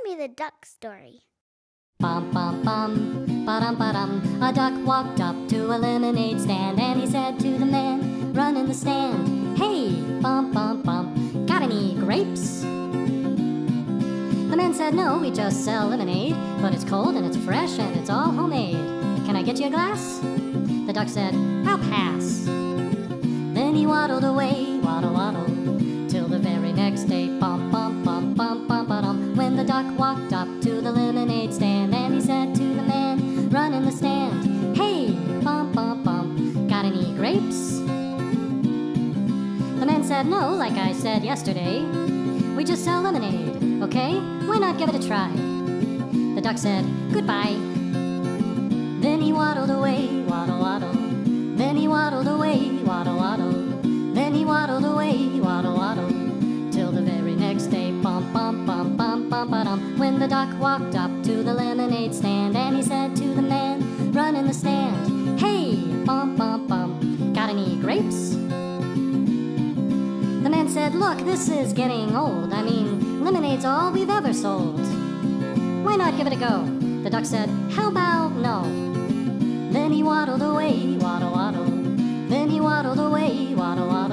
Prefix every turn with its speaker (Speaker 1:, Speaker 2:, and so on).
Speaker 1: me the duck story.
Speaker 2: Bum, bum, bum, ba-dum, ba-dum. A duck walked up to a lemonade stand, and he said to the man, run in the stand, hey, bum, bum, bum, got any grapes? The man said, no, we just sell lemonade, but it's cold and it's fresh and it's all homemade. Can I get you a glass? The duck said, I'll pass. Then he waddled away, waddle, waddle, till the very next day, bum, bum, bum, bum, bum, ba-dum. When the duck walked up to the lemonade stand, and he said to the man, run in the stand, hey, bum, bum, bum, got any grapes? The man said, no, like I said yesterday, we just sell lemonade, okay? Why not give it a try? The duck said, goodbye. Then he waddled away, waddle, waddle. Then he waddled away, waddle, waddle. Then he waddled away, waddle, waddle, till the very next day, bum, bum, bum, bum, bum, ba-dum. When the duck walked up to the lemonade stand, and he said to the man, run in the stand, hey, bum, bum, bum, got any grapes? The man said, look, this is getting old. I mean, lemonade's all we've ever sold. Why not give it a go? The duck said, how about no? Then he waddled away, waddle, waddle. Then he waddled away, waddle, waddle.